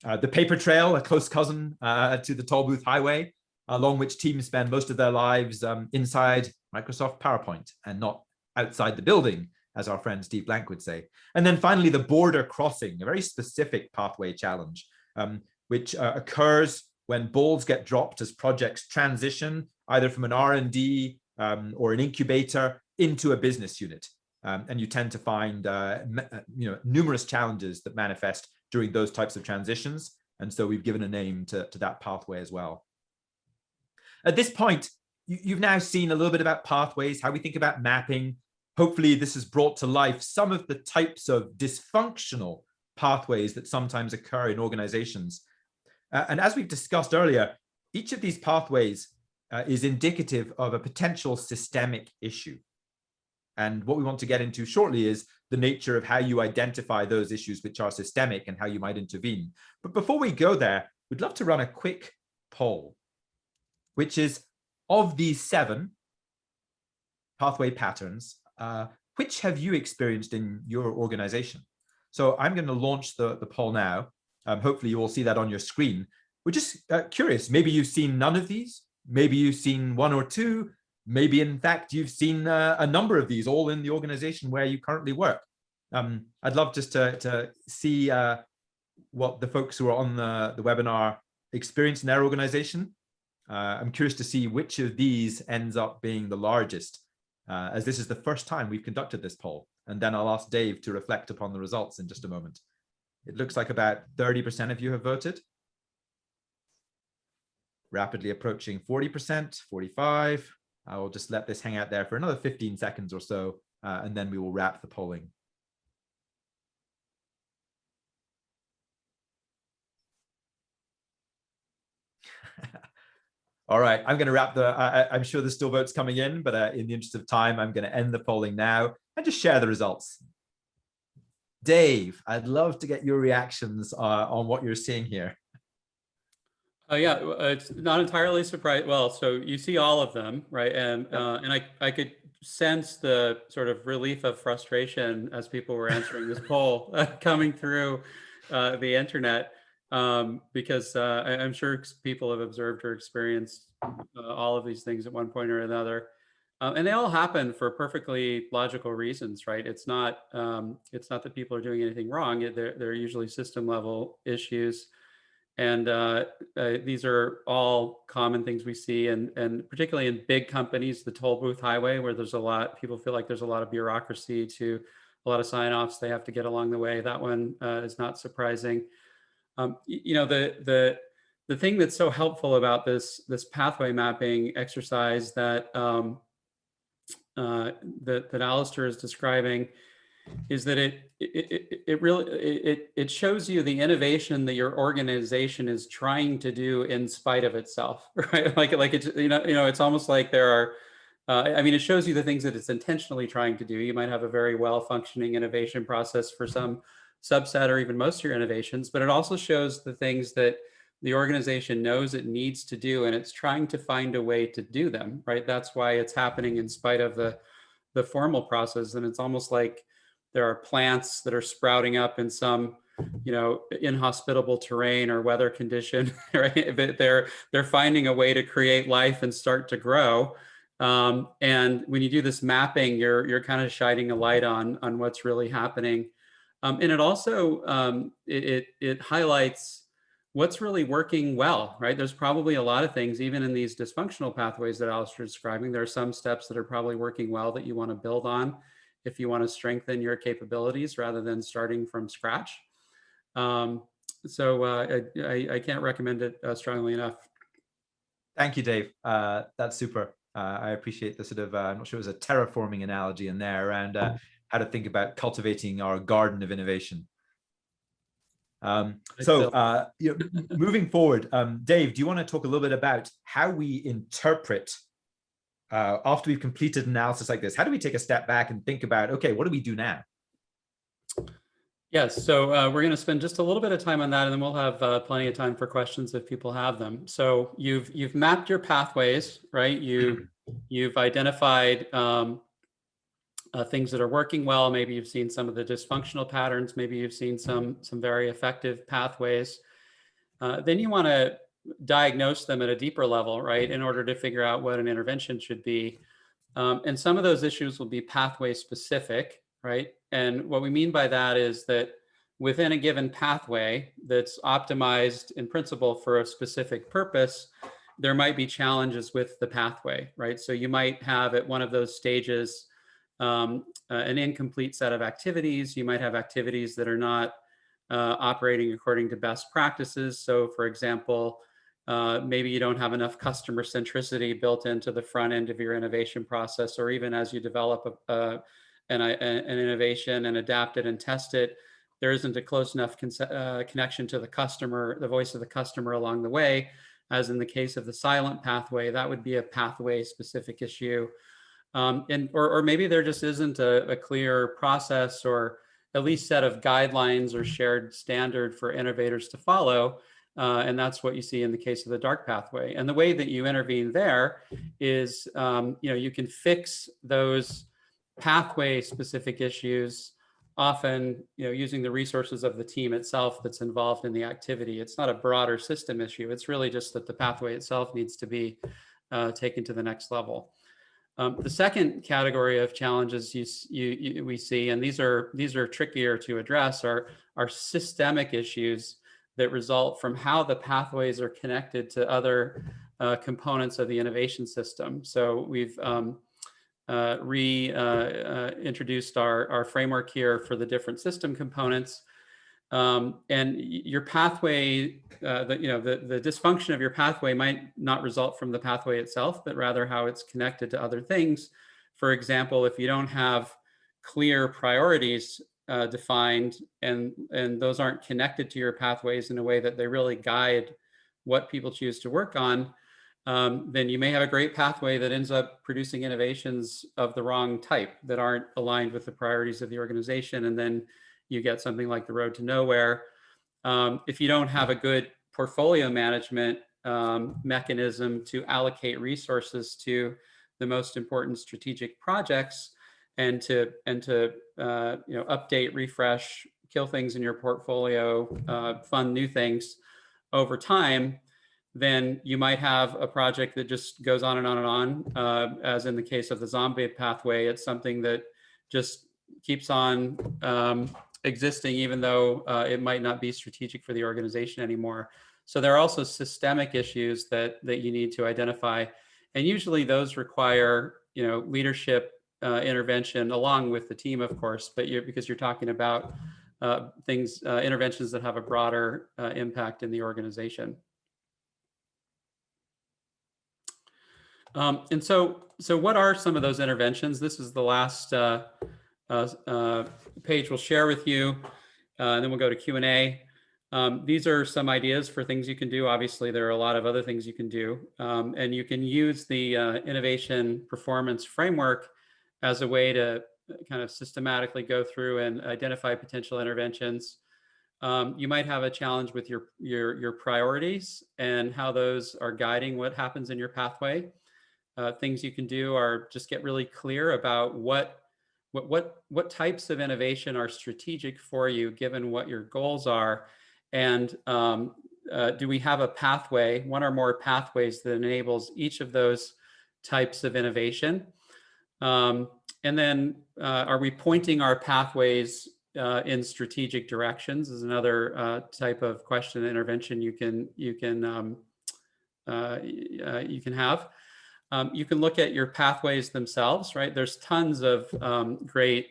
The paper trail, a close cousin to the Tollbooth Highway, along which teams spend most of their lives inside Microsoft PowerPoint and not outside the building, as our friend Steve Blank would say. And then finally, the border crossing, a very specific pathway challenge, which occurs when balls get dropped as projects transition either from an R&D or an incubator into a business unit. And you tend to find numerous challenges that manifest during those types of transitions. And so we've given a name to that pathway as well. At this point, you've now seen a little bit about pathways, how we think about mapping. Hopefully this has brought to life some of the types of dysfunctional pathways that sometimes occur in organizations. And as we've discussed earlier, each of these pathways is indicative of a potential systemic issue. And what we want to get into shortly is the nature of how you identify those issues which are systemic and how you might intervene. But before we go there, we'd love to run a quick poll, which is, of these 7 pathway patterns, which have you experienced in your organization? So I'm going to launch the poll now. Hopefully you will see that on your screen. We're just curious, maybe you've seen none of these, maybe you've seen 1 or 2, maybe in fact you've seen a number of these all in the organization where you currently work. I'd love just to see what the folks who are on the webinar experience in their organization. I'm curious to see which of these ends up being the largest, as this is the first time we've conducted this poll. And then I'll ask Dave to reflect upon the results in just a moment. It looks like about 30% of you have voted. Rapidly approaching 40%, 45. I will just let this hang out there for another 15 seconds or so, and then we will wrap the polling. All right, I'm going to wrap I'm sure there's still votes coming in, but in the interest of time, I'm going to end the polling now and just share the results. Dave, I'd love to get your reactions on what you're seeing here. Yeah, it's not entirely surprised. Well, so you see all of them, right? And I could sense the sort of relief of frustration as people were answering this poll coming through the internet, because I'm sure people have observed or experienced all of these things at one point or another. And they all happen for perfectly logical reasons, right? It's not that people are doing anything wrong. They're usually system level issues. And these are all common things we see, and particularly in big companies, the Tollbooth Highway, where there's a lot, people feel like there's a lot of bureaucracy to a lot of sign-offs they have to get along the way. That one is not surprising. The thing that's so helpful about this pathway mapping exercise that that Alasdair is describing is that it shows you the innovation that your organization is trying to do in spite of itself, right? Like it's it's almost like there are. It shows you the things that it's intentionally trying to do. You might have a very well-functioning innovation process for some subset or even most of your innovations, but it also shows the things that the organization knows it needs to do, and it's trying to find a way to do them, right? That's why it's happening in spite of the formal process. And it's almost like there are plants that are sprouting up in some inhospitable terrain or weather condition, right? But they're finding a way to create life and start to grow. And when you do this mapping, you're kind of shining a light on what's really happening. And it also it highlights what's really working well, right? There's probably a lot of things, even in these dysfunctional pathways that Alasdair is describing, there are some steps that are probably working well that you want to build on if you want to strengthen your capabilities rather than starting from scratch. So I can't recommend it strongly enough. Thank you, Dave. That's super. I appreciate the sort of, I'm not sure it was a terraforming analogy in there around how to think about cultivating our garden of innovation. Moving forward, Dave, do you want to talk a little bit about how we interpret after we've completed analysis like this? How do we take a step back and think about, okay, what do we do now? Yes, so we're going to spend just a little bit of time on that, and then we'll have plenty of time for questions if people have them. So you've mapped your pathways, right? You've identified things that are working well. Maybe you've seen some of the dysfunctional patterns. Maybe you've seen some very effective pathways. Then you want to diagnose them at a deeper level, right, in order to figure out what an intervention should be. And some of those issues will be pathway specific, right? And what we mean by that is that within a given pathway that's optimized in principle for a specific purpose, there might be challenges with the pathway, right? So you might have at one of those stages an incomplete set of activities. You might have activities that are not operating according to best practices. So for example, maybe you don't have enough customer centricity built into the front end of your innovation process, or even as you develop an innovation and adapt it and test it, there isn't a close enough connection to the customer, the voice of the customer along the way. As in the case of the silent pathway, that would be a pathway specific issue. Or maybe there just isn't a clear process or at least set of guidelines or shared standard for innovators to follow. And that's what you see in the case of the dark pathway. And the way that you intervene there is, you can fix those pathway specific issues, often, using the resources of the team itself that's involved in the activity. It's not a broader system issue. It's really just that the pathway itself needs to be taken to the next level. The second category of challenges we see, and these are trickier to address, are systemic issues that result from how the pathways are connected to other components of the innovation system. So we've reintroduced our framework here for the different system components. And your pathway, the dysfunction of your pathway might not result from the pathway itself, but rather how it's connected to other things. For example, if you don't have clear priorities defined and those aren't connected to your pathways in a way that they really guide what people choose to work on, then you may have a great pathway that ends up producing innovations of the wrong type that aren't aligned with the priorities of the organization. And then you get something like the road to nowhere. If you don't have a good portfolio management mechanism to allocate resources to the most important strategic projects and to update, refresh, kill things in your portfolio, fund new things over time, then you might have a project that just goes on and on and on. As in the case of the zombie pathway, it's something that just keeps on existing, even though it might not be strategic for the organization anymore. So there are also systemic issues that you need to identify, and usually those require leadership intervention along with the team, of course. But because you're talking about interventions that have a broader impact in the organization. And so what are some of those interventions? This is the last page we'll share with you, and then we'll go to Q&A. These are some ideas for things you can do. Obviously, there are a lot of other things you can do, and you can use the innovation performance framework as a way to kind of systematically go through and identify potential interventions. You might have a challenge with your priorities and how those are guiding what happens in your pathway. Things you can do are just get really clear about what what types of innovation are strategic for you given what your goals are, and do we have a pathway, one or more pathways that enables each of those types of innovation? And then are we pointing our pathways in strategic directions is another type of question intervention you can have. You can look at your pathways themselves, right? There's tons of great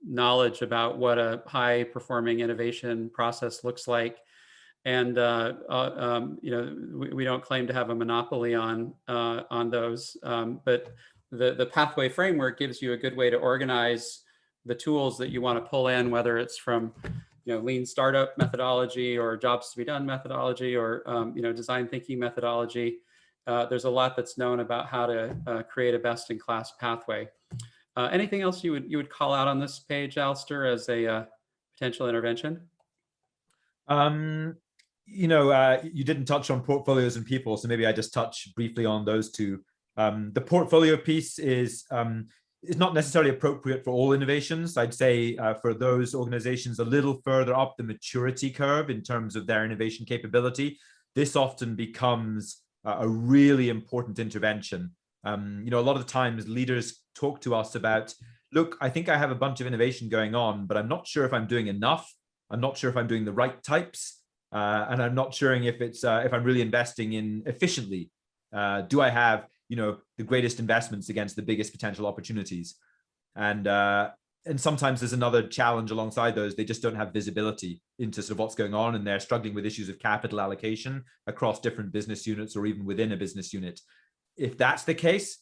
knowledge about what a high performing innovation process looks like. And we don't claim to have a monopoly on those, but the pathway framework gives you a good way to organize the tools that you want to pull in, whether it's from lean startup methodology or jobs to be done methodology or design thinking methodology. There's a lot that's known about how to create a best-in-class pathway. Anything else you would call out on this page, Alasdair, as a potential intervention? You didn't touch on portfolios and people, so maybe I just touch briefly on those two. The portfolio piece is not necessarily appropriate for all innovations. I'd say for those organizations a little further up the maturity curve in terms of their innovation capability, this often becomes a really important intervention. A lot of times leaders talk to us about, look, I think I have a bunch of innovation going on, but I'm not sure if I'm doing enough. I'm not sure if I'm doing the right types. And I'm not sure if I'm really investing in efficiently. Do I have the greatest investments against the biggest potential opportunities? And sometimes there's another challenge alongside those. They just don't have visibility into sort of what's going on, and they're struggling with issues of capital allocation across different business units or even within a business unit. If that's the case,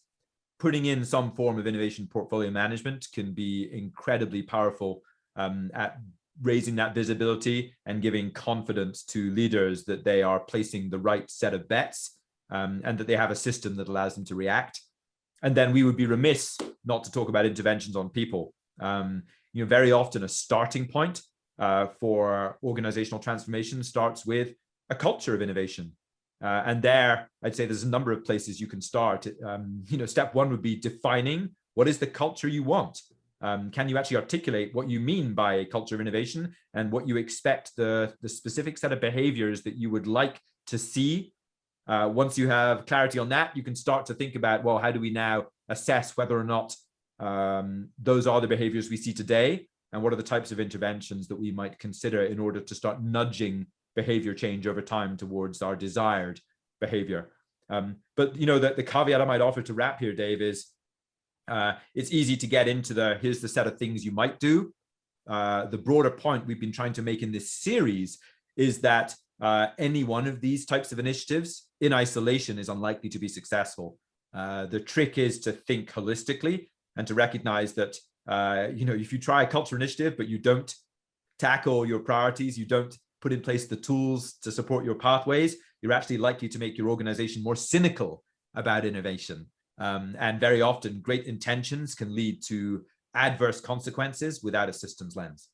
putting in some form of innovation portfolio management can be incredibly powerful at raising that visibility and giving confidence to leaders that they are placing the right set of bets and that they have a system that allows them to react. And then we would be remiss not to talk about interventions on people. Very often a starting point for organizational transformation starts with a culture of innovation. And there, I'd say there's a number of places you can start. Step one would be defining what is the culture you want. Can you actually articulate what you mean by a culture of innovation and what you expect the specific set of behaviors that you would like to see? Once you have clarity on that, you can start to think about, well, how do we now assess whether or not those are the behaviors we see today, and what are the types of interventions that we might consider in order to start nudging behavior change over time towards our desired behavior. But the caveat I might offer to wrap here, Dave, is it's easy to get into here's the set of things you might do. The broader point we've been trying to make in this series is that any one of these types of initiatives in isolation is unlikely to be successful. The trick is to think holistically and to recognize that if you try a culture initiative but you don't tackle your priorities, you don't put in place the tools to support your pathways, you're actually likely to make your organization more cynical about innovation. And very often great intentions can lead to adverse consequences without a systems lens.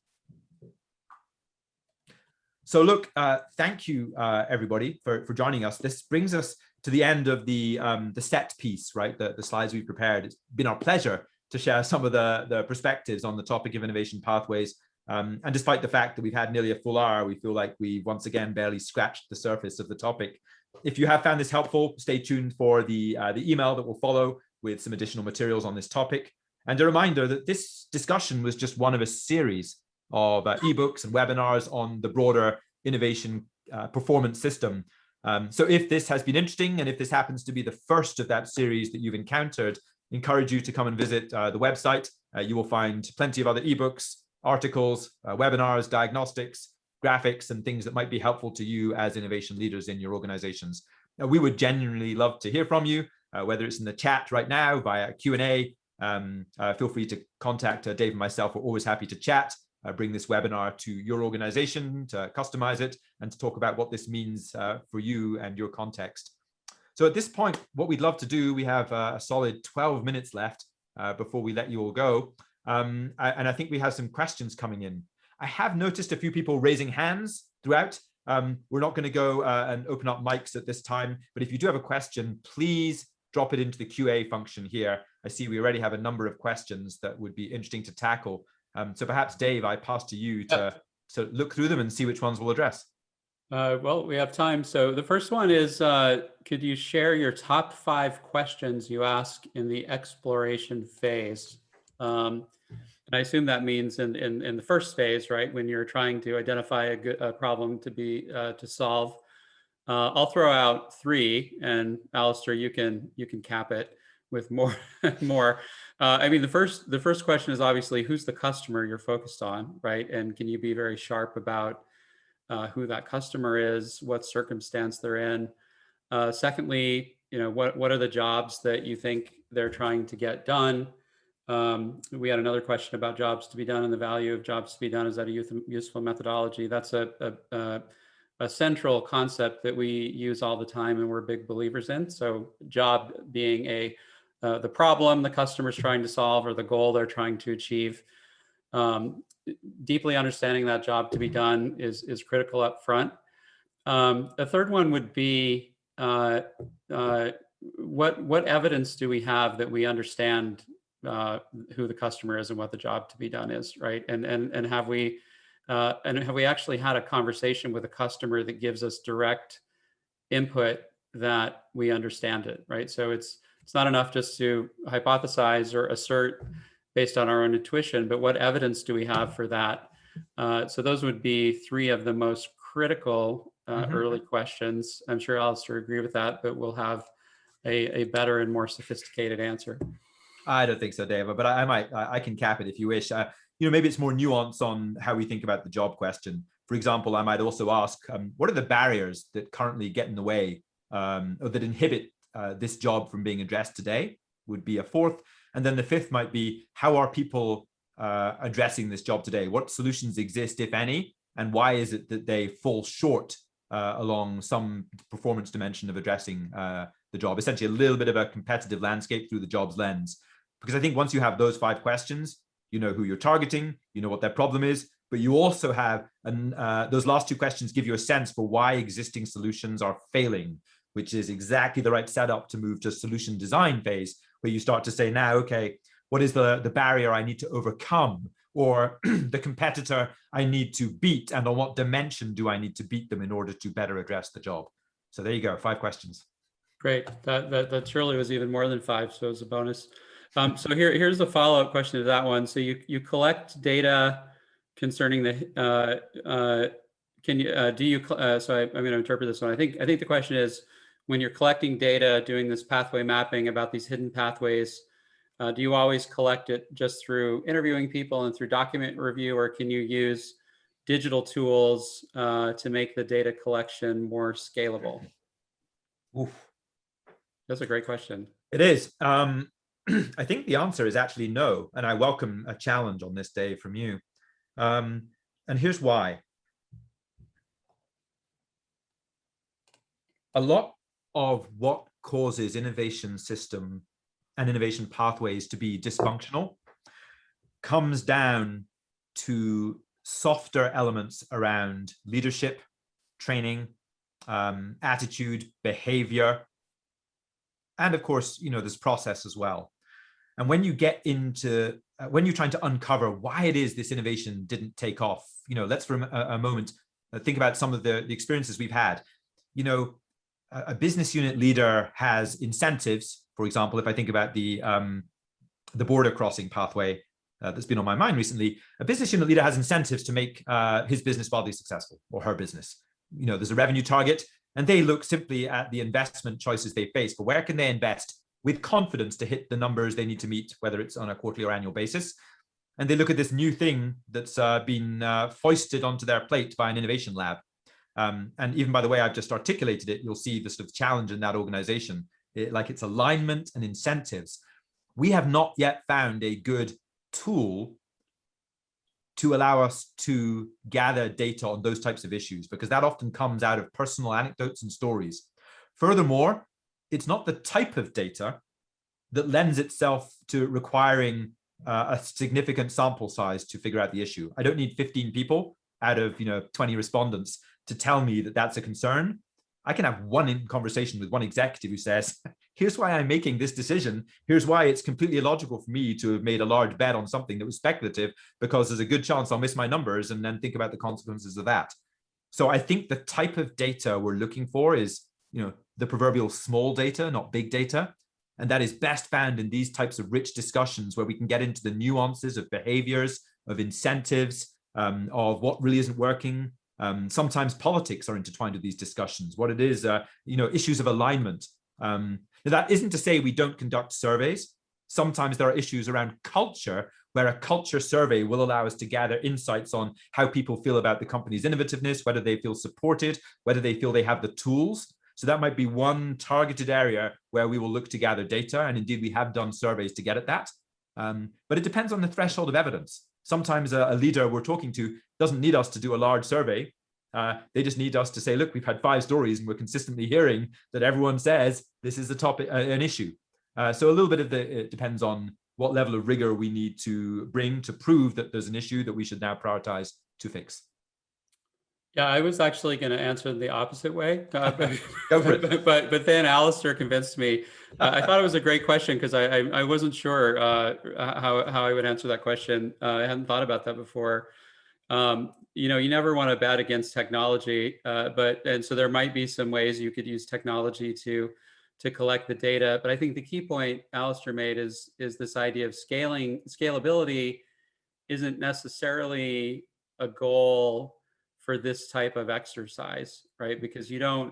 So look, thank you everybody for joining us. This brings us to the end of the set piece, right? The slides we've prepared. It's been our pleasure to share some of the perspectives on the topic of innovation pathways. And despite the fact that we've had nearly a full hour, we feel like we once again barely scratched the surface of the topic. If you have found this helpful, stay tuned for the email that will follow with some additional materials on this topic. And a reminder that this discussion was just one of a series of ebooks and webinars on the broader innovation performance system. So if this has been interesting, and if this happens to be the first of that series that you've encountered, I encourage you to come and visit the website. You will find plenty of other ebooks, articles, webinars, diagnostics, graphics, and things that might be helpful to you as innovation leaders in your organizations. We would genuinely love to hear from you, whether it's in the chat right now via Q&A. Feel free to contact Dave and myself. We're always happy to chat, bring this webinar to your organization, to customize it, and to talk about what this means for you and your context. So at this point, what we'd love to do, we have a solid 12 minutes left before we let you all go. And I think we have some questions coming in. I have noticed a few people raising hands throughout. We're not going to go and open up mics at this time, but if you do have a question, please drop it into the QA function here. I see we already have a number of questions that would be interesting to tackle. So perhaps, Dave, I pass to you to look through them and see which ones we'll address. Well, we have time. So the first one is, could you share your top 5 questions you ask in the exploration phase? And I assume that means in the first phase, right, when you're trying to identify a problem to solve. I'll throw out 3, and Alasdair, you can cap it with more. I mean, the first question is obviously who's the customer you're focused on, right? And can you be very sharp about who that customer is, what circumstance they're in? Secondly, what are the jobs that you think they're trying to get done? We had another question about jobs to be done and the value of jobs to be done. Is that a useful methodology? That's a central concept that we use all the time and we're big believers in. So job being the problem the customer's trying to solve or the goal they're trying to achieve. Deeply understanding that job to be done is critical up front. A third one would be what evidence do we have that we understand who the customer is and what the job to be done is, right? And have we actually had a conversation with a customer that gives us direct input that we understand it, right? So it's not enough just to hypothesize or assert based on our own intuition, but what evidence do we have for that? So those would be 3 of the most critical early questions. I'm sure Alasdair agree with that, but we'll have a better and more sophisticated answer. I don't think so, Dave, but I can cap it if you wish. Maybe it's more nuance on how we think about the job question. For example, I might also ask, what are the barriers that currently get in the way or that inhibit this job from being addressed today? Would be a 4th. And then the 5th might be, how are people addressing this job today? What solutions exist, if any, and why is it that they fall short along some performance dimension of addressing the job? Essentially, a little bit of a competitive landscape through the job's lens. Because I think once you have those 5 questions, you know who you're targeting, you know what their problem is, but you also have, those last 2 questions give you a sense for why existing solutions are failing, which is exactly the right setup to move to solution design phase, where you start to say, now, okay, what is the barrier I need to overcome, or the competitor I need to beat, and on what dimension do I need to beat them in order to better address the job? So there you go, 5 questions. Great, that surely was even more than 5, so it's a bonus. So here's the follow-up question to that one. So you collect data concerning the so I'm going to interpret this one. I think the question is, when you're collecting data, doing this pathway mapping about these hidden pathways, do you always collect it just through interviewing people and through document review, or can you use digital tools to make the data collection more scalable? Oof. That's a great question. It is. I think the answer is actually no, and I welcome a challenge on this day from you. And here's why. A lot of what causes innovation system and innovation pathways to be dysfunctional comes down to softer elements around leadership, training, attitude, behavior, and of course, this process as well. And when you get into, when you're trying to uncover why it is this innovation didn't take off, let's for a moment think about some of the experiences we've had. A business unit leader has incentives. For example, if I think about the border crossing pathway that's been on my mind recently, a business unit leader has incentives to make his business wildly successful, or her business. There's a revenue target, and they look simply at the investment choices they face for where can they invest with confidence to hit the numbers they need to meet, whether it's on a quarterly or annual basis. And they look at this new thing that's been foisted onto their plate by an innovation lab. And even by the way I've just articulated it, you'll see the sort of challenge in that organization, like it's alignment and incentives. We have not yet found a good tool to allow us to gather data on those types of issues, because that often comes out of personal anecdotes and stories. Furthermore, it's not the type of data that lends itself to requiring a significant sample size to figure out the issue. I don't need 15 people out of 20 respondents to tell me that that's a concern. I can have one conversation with one executive who says, here's why I'm making this decision. Here's why it's completely illogical for me to have made a large bet on something that was speculative, because there's a good chance I'll miss my numbers, and then think about the consequences of that. So I think the type of data we're looking for is, the proverbial small data, not big data. And that is best found in these types of rich discussions where we can get into the nuances of behaviors, of incentives, of what really isn't working. Sometimes politics are intertwined with these discussions. What it is, issues of alignment. That isn't to say we don't conduct surveys. Sometimes there are issues around culture, where a culture survey will allow us to gather insights on how people feel about the company's innovativeness, whether they feel supported, whether they feel they have the tools. So that might be one targeted area where we will look to gather data. And indeed, we have done surveys to get at that. But it depends on the threshold of evidence. Sometimes a leader we're talking to doesn't need us to do a large survey. They just need us to say, look, we've had 5 stories and we're consistently hearing that everyone says this is a topic, an issue. So a little bit of it depends on what level of rigor we need to bring to prove that there's an issue that we should now prioritize to fix. Yeah, I was actually going to answer the opposite way, Go for it. but then Alasdair convinced me. I thought it was a great question because I wasn't sure how I would answer that question. I hadn't thought about that before. You never want to bet against technology, and so there might be some ways you could use technology to collect the data. But I think the key point Alasdair made is this idea of scalability isn't necessarily a goal for this type of exercise, right? Because you're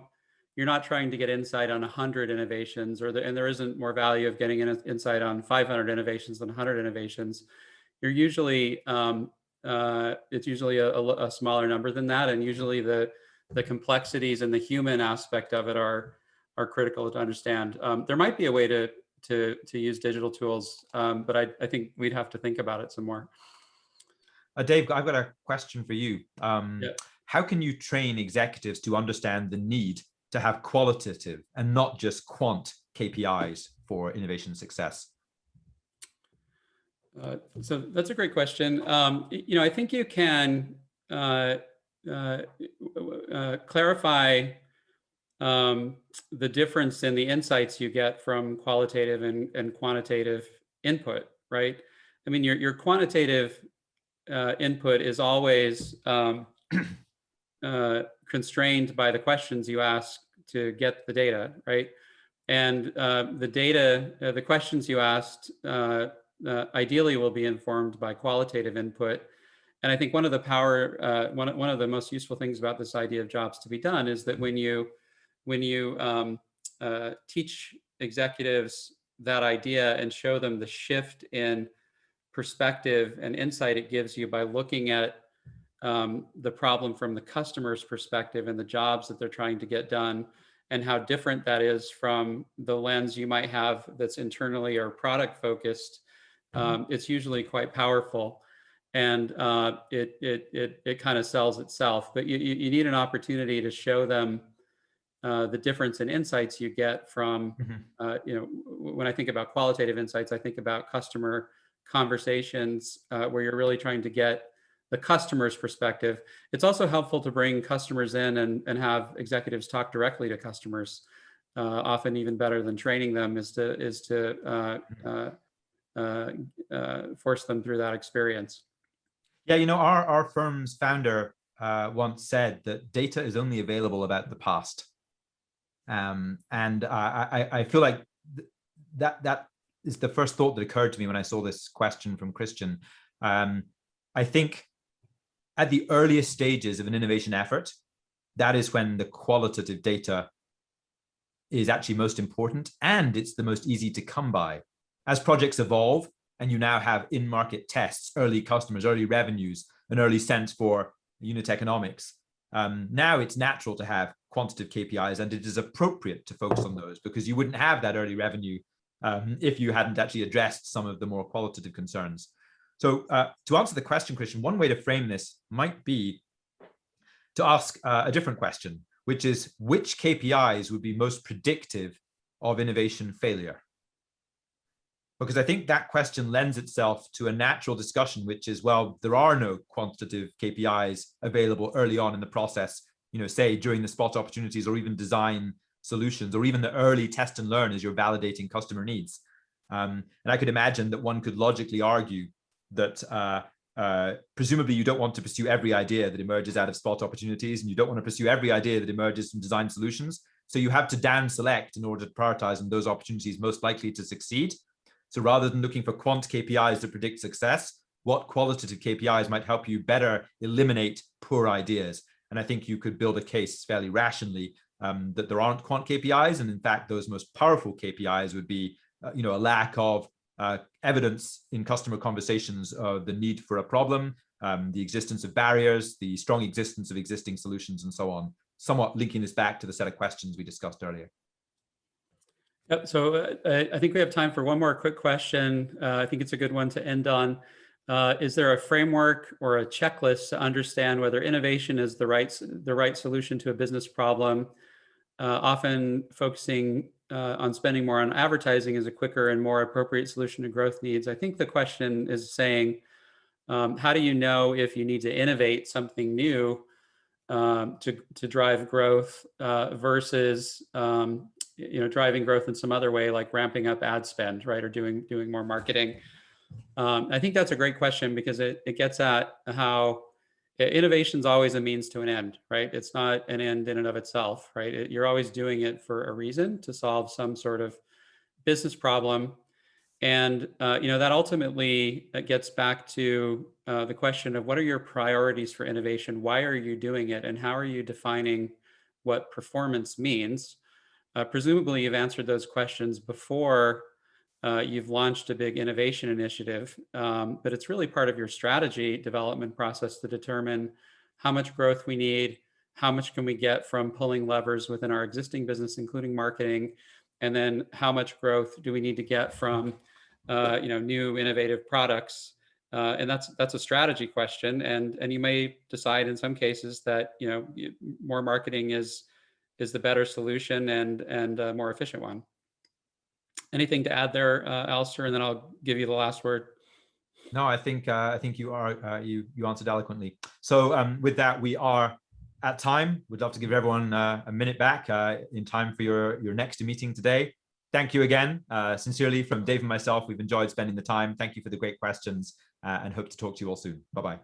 not trying to get insight on 100 innovations, and there isn't more value of getting an insight on 500 innovations than 100 innovations. You're usually it's usually a smaller number than that, and usually the complexities and the human aspect of it are critical to understand. There might be a way to use digital tools, but I think we'd have to think about it some more. Dave, I've got a question for you. Yeah. How can you train executives to understand the need to have qualitative and not just quant KPIs for innovation success? So that's a great question. I think you can clarify the difference in the insights you get from qualitative and quantitative input, right? I mean, your quantitative input is always constrained by the questions you ask to get the data, right? And the questions you asked ideally will be informed by qualitative input. And I think one of the most useful things about this idea of jobs to be done is that when you teach executives that idea and show them the shift in perspective and insight it gives you by looking at the problem from the customer's perspective and the jobs that they're trying to get done, and how different that is from the lens you might have that's internally or product focused, it's usually quite powerful, and it kind of sells itself. But you need an opportunity to show them the difference in insights you get from, when I think about qualitative insights, I think about customer conversations where you're really trying to get the customer's perspective. It's also helpful to bring customers in and have executives talk directly to customers. Often even better than training them is to force them through that experience. Yeah, our firm's founder once said that data is only available about the past. And I feel like that is the first thought that occurred to me when I saw this question from Christian. I think at the earliest stages of an innovation effort, that is when the qualitative data is actually most important, and it's the most easy to come by. As projects evolve and you now have in-market tests, early customers, early revenues, an early sense for unit economics, now it's natural to have quantitative KPIs, and it is appropriate to focus on those, because you wouldn't have that early revenue if you hadn't actually addressed some of the more qualitative concerns. So to answer the question, Christian, one way to frame this might be to ask a different question, which is, which KPIs would be most predictive of innovation failure? Because I think that question lends itself to a natural discussion, which is, well, there are no quantitative KPIs available early on in the process say during the spot opportunities, or even design solutions, or even the early test and learn as you're validating customer needs. And I could imagine that one could logically argue that presumably you don't want to pursue every idea that emerges out of spot opportunities, and you don't want to pursue every idea that emerges from design solutions. So you have to down select in order to prioritize on those opportunities most likely to succeed. So rather than looking for quant KPIs to predict success, what qualitative KPIs might help you better eliminate poor ideas? And I think you could build a case fairly rationally that there aren't quant KPIs. And in fact, those most powerful KPIs would be, a lack of evidence in customer conversations of the need for a problem, the existence of barriers, the strong existence of existing solutions, and so on, somewhat linking this back to the set of questions we discussed earlier. Yep. So I think we have time for one more quick question. I think it's a good one to end on. Is there a framework or a checklist to understand whether innovation is the right solution to a business problem? Often focusing on spending more on advertising is a quicker and more appropriate solution to growth needs. I think the question is saying, how do you know if you need to innovate something new to drive growth versus driving growth in some other way, like ramping up ad spend, right, or doing more marketing? I think that's a great question because it gets at how innovation is always a means to an end, right? It's not an end in and of itself, right? You're always doing it for a reason, to solve some sort of business problem. And that ultimately gets back to the question of what are your priorities for innovation? Why are you doing it? And how are you defining what performance means? Presumably you've answered those questions before you've launched a big innovation initiative, but it's really part of your strategy development process to determine how much growth we need, how much can we get from pulling levers within our existing business, including marketing, and then how much growth do we need to get from new innovative products. And that's a strategy question. And you may decide in some cases that more marketing is the better solution and a more efficient one. Anything to add there, Alasdair, and then I'll give you the last word. No, I think you answered eloquently. So with that, we are at time. We'd love to give everyone a minute back in time for your next meeting today. Thank you again, sincerely from Dave and myself. We've enjoyed spending the time. Thank you for the great questions and hope to talk to you all soon. Bye-bye.